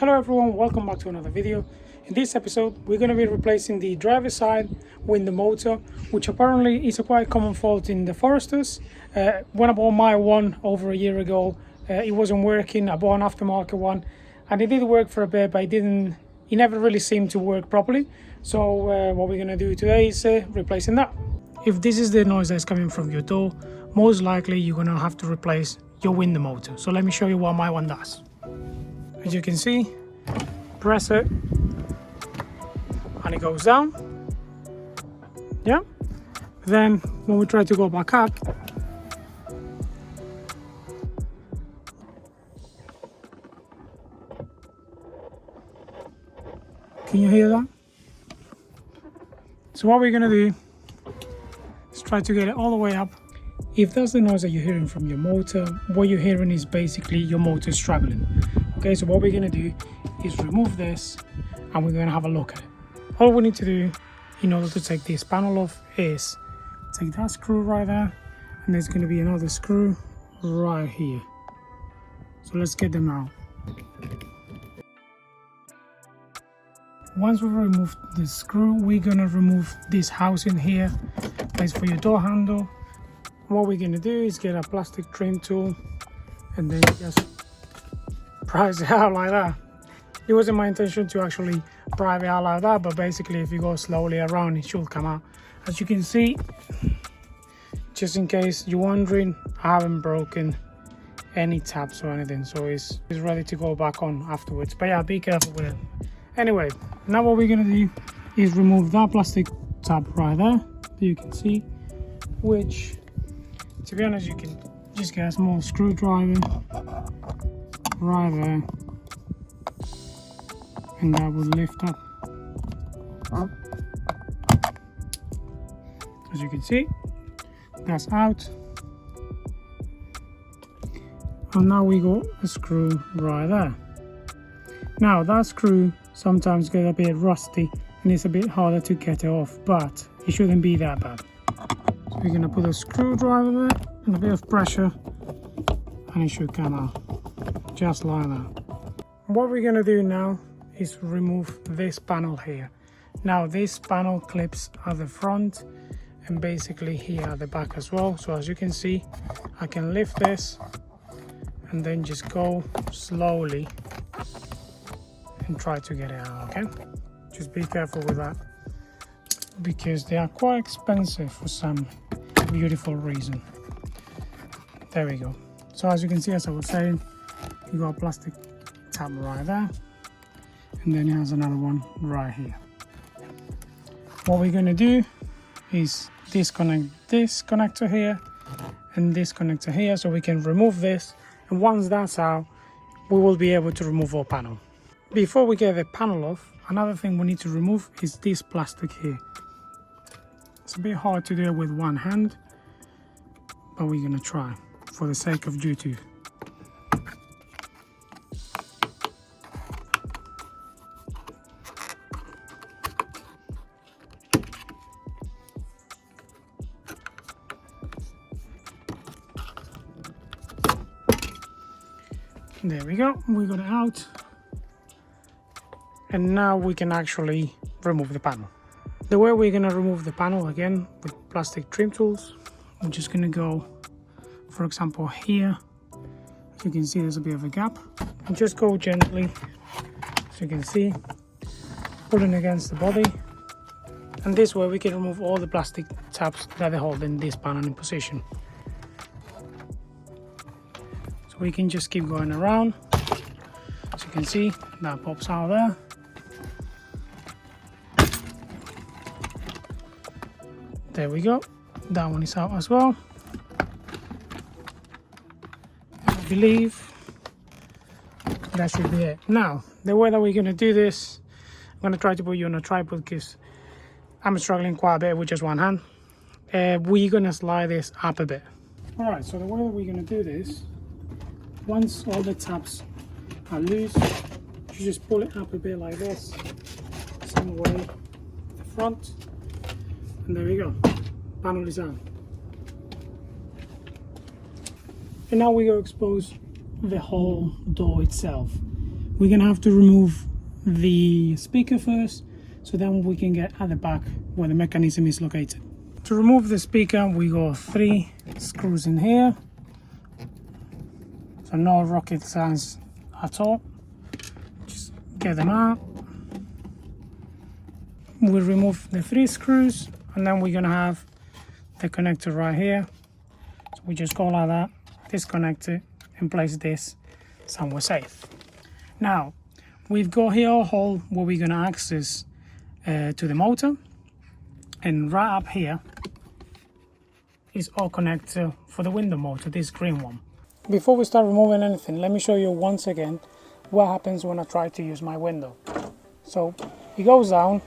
Hello everyone, welcome back to another video. In this episode we're going to be replacing the driver's side window motor, which apparently is a quite common fault in the Foresters. When I bought my one over a year ago, it wasn't working. I bought an aftermarket one and it did work for a bit, but it never really seemed to work properly. So what we're going to do today is replacing that. If this is the noise that's coming from your door, most likely you're going to have to replace your window motor. So let me show you what my one does. As you can see, press it and it goes down. Yeah. Then when we try to go back up, can you hear that? So what we're gonna do is try to get it all the way up. If that's the noise that you're hearing from your motor, what you're hearing is basically your motor struggling. Okay, so what we're going to do is remove this and we're going to have a look at it. All we need to do in order to take this panel off is take that screw right there, and there's going to be another screw right here. So let's get them out. Once we've removed the screw, we're going to remove this housing here. That's for your door handle. What we're going to do is get a plastic trim tool and then just prise it out like that. It wasn't my intention to actually pry it out like that, but basically if you go slowly around it should come out. As you can see, just in case you're wondering, I haven't broken any tabs or anything, so it's ready to go back on afterwards. But yeah, be careful with it. Anyway, now what we're going to do is remove that plastic tab right there that you can see, which, to be honest, you can just get a small screwdriver right there and that will lift up. As you can see, that's out. And now we got a screw right there. Now that screw sometimes gets a bit rusty and it's a bit harder to get it off, but it shouldn't be that bad. So we're going to put a screwdriver there and a bit of pressure and it should come out just like that. What we're going to do now is remove this panel here. Now this panel clips at the front and basically here at the back as well. So as you can see, I can lift this and then just go slowly and try to get it out, okay? Just be careful with that because they are quite expensive for some beautiful reason. There we go. So as you can see, as I was saying, you got a plastic tab right there and then it has another one right here. What we're going to do is disconnect this connector here and this connector here so we can remove this, and once that's out we will be able to remove our panel. Before we get the panel off, another thing we need to remove is this plastic here. It's a bit hard to do it with one hand, but we're going to try for the sake of YouTube. There we go, we got it out. And now we can actually remove the panel. The way we're going to remove the panel, again with plastic trim tools, we're just going to go, for example, here. As you can see, there's a bit of a gap, and just go gently, as you can see, pulling against the body, and this way we can remove all the plastic tabs that are holding this panel in position. So we can just keep going around. As you can see, that pops out there. There we go, that one is out as well. I believe that should be it. Now, the way that we're going to do this, I'm going to try to put you on a tripod because I'm struggling quite a bit with just one hand. We're going to slide this up a bit. Alright, so the way that we're going to do this, once all the tabs are loose, you just pull it up a bit like this, same way to the front. And there we go, panel is out. And now we go expose the whole door itself. we're gonna have to remove the speaker first, so then we can get at the back where the mechanism is located. To remove the speaker, we got 3 screws in here, so no rocket science at all. Just get them out. We'll remove the 3 screws, and then we're gonna have the connector right here. So we just go like that, disconnect it, and place this somewhere safe. Now, we've got here a hole where we're gonna access to the motor, and right up here is our connector for the window motor, this green one. Before we start removing anything, let me show you once again what happens when I try to use my window. So it goes down,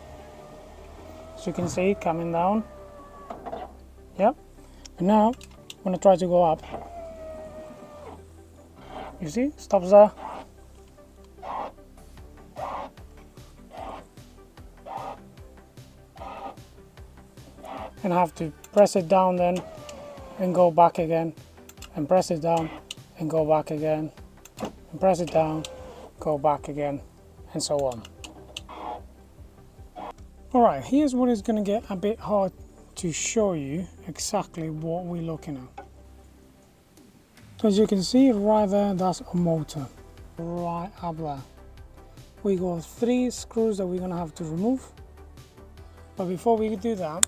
as you can see, coming down. Yep. And now when I try to go up, you see, stops there. And I have to press it down then and go back again, and press it down and go back again, and press it down, go back again, and so on. Alright, here's what is going to get a bit hard to show you exactly what we're looking at. So as you can see right there, that's a motor right up there. We got 3 screws that we're going to have to remove, but before we do that,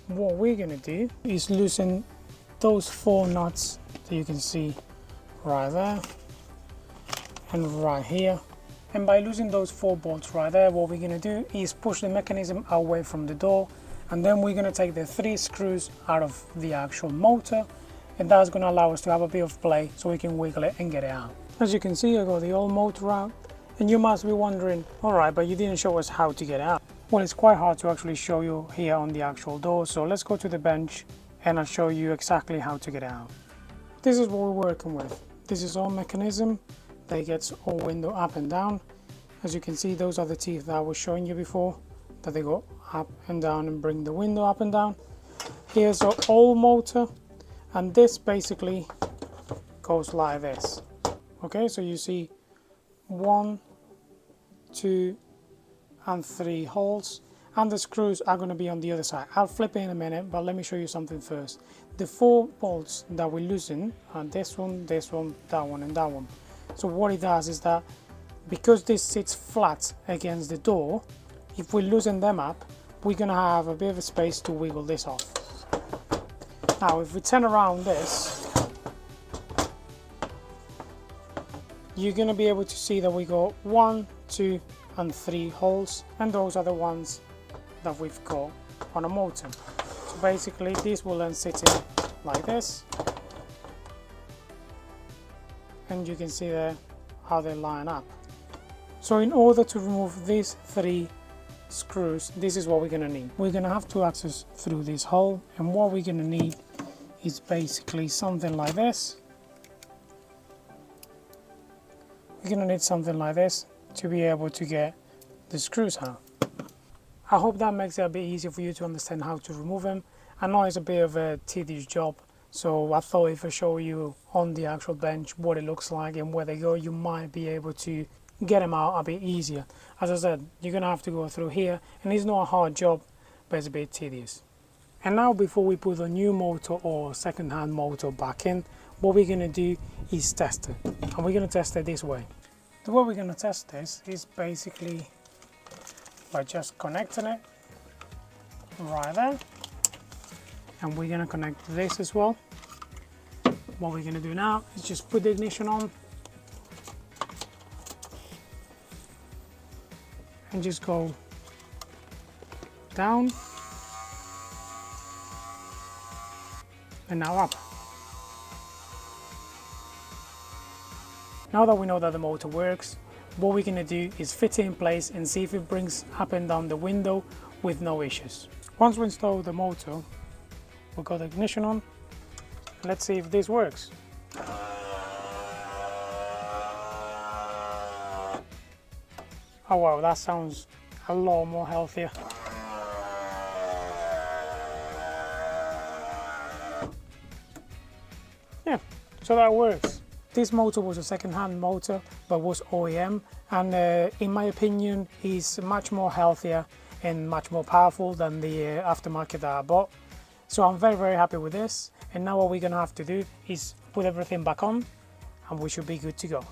what we're going to do is loosen those 4 nuts that you can see right there and right here. And by losing those 4 bolts right there, what we're going to do is push the mechanism away from the door, and then we're going to take the 3 screws out of the actual motor, and that's going to allow us to have a bit of play so we can wiggle it and get it out. As you can see, I got the old motor out, and you must be wondering, alright, but you didn't show us how to get it out. Well, it's quite hard to actually show you here on the actual door, so let's go to the bench and I'll show you exactly how to get it out. This is what we're working with. This is our mechanism that gets our window up and down. As you can see, those are the teeth that I was showing you before, that they go up and down and bring the window up and down. Here's our old motor, and this basically goes like this. Okay, so you see 1, 2, and 3 holes, and the screws are going to be on the other side. I'll flip it in a minute, but let me show you something first. The 4 bolts that we loosen are this one, that one, and that one. So what it does is that because this sits flat against the door, if we loosen them up, we're going to have a bit of a space to wiggle this off. Now if we turn around this, you're going to be able to see that we got 1, 2, and 3 holes, and those are the ones that we've got on a motor. So basically this will then sit in like this, and you can see there how they line up. So in order to remove these 3 screws, this is what we're going to need. We're going to have to access through this hole, and what we're going to need is basically something like this. We're going to need something like this to be able to get the screws out. I hope that makes it a bit easier for you to understand how to remove them. I know it's a bit of a tedious job, so I thought if I show you on the actual bench what it looks like and where they go, you might be able to get them out a bit easier. As I said, you're gonna have to go through here, and it's not a hard job, but it's a bit tedious. And now before we put a new motor or second-hand motor back in, what we're gonna do is test it, and we're gonna test it this way. The way we're going to test this is basically by just connecting it right there, and we're going to connect this as well. What we're going to do now is just put the ignition on and just go down and now up. Now that we know that the motor works, what we're going to do is fit it in place and see if it brings up and down the window with no issues. Once we install the motor, we'll got the ignition on. Let's see if this works. Oh wow, that sounds a lot more healthier. Yeah, so that works. This motor was a second-hand motor, but was OEM, and in my opinion is much more healthier and much more powerful than the aftermarket that I bought. So I'm very happy with this, and now what we're gonna have to do is put everything back on and we should be good to go.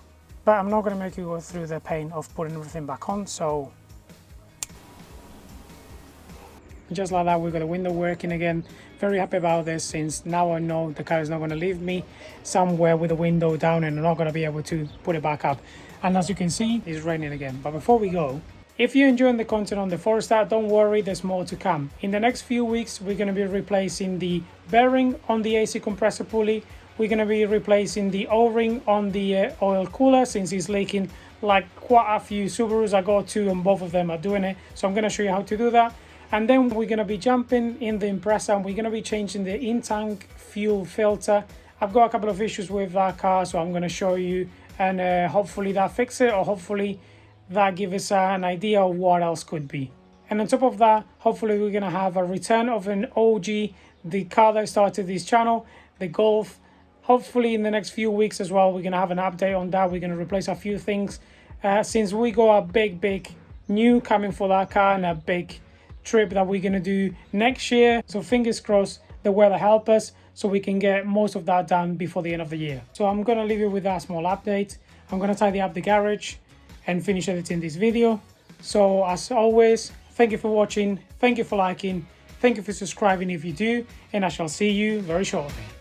But I'm not gonna make you go through the pain of putting everything back on, so just like that we got the window working again. Very happy about this, since now I know the car is not going to leave me somewhere with the window down and I'm not going to be able to put it back up. And as you can see, it's raining again. But before we go, if you're enjoying the content on the Forester, don't worry, there's more to come. In the next few weeks, we're going to be replacing the bearing on the AC compressor pulley. We're going to be replacing the O-ring on the oil cooler, since it's leaking like quite a few Subarus. I got two and both of them are doing it. So I'm going to show you how to do that. And then we're going to be jumping in the Impreza and we're going to be changing the in-tank fuel filter. I've got a couple of issues with that car, so I'm going to show you, and hopefully that fix it, or hopefully that give us an idea of what else could be. And on top of that, hopefully we're going to have a return of an OG, the car that started this channel, the Golf. Hopefully in the next few weeks as well, we're going to have an update on that. We're going to replace a few things since we got a big new coming for that car, and a big trip that we're going to do next year. So fingers crossed the weather help us so we can get most of that done before the end of the year. So I'm going to leave you with that small update. I'm going to tidy up the garage and finish editing this video. So as always, thank you for watching, thank you for liking, thank you for subscribing if you do, and I shall see you very shortly.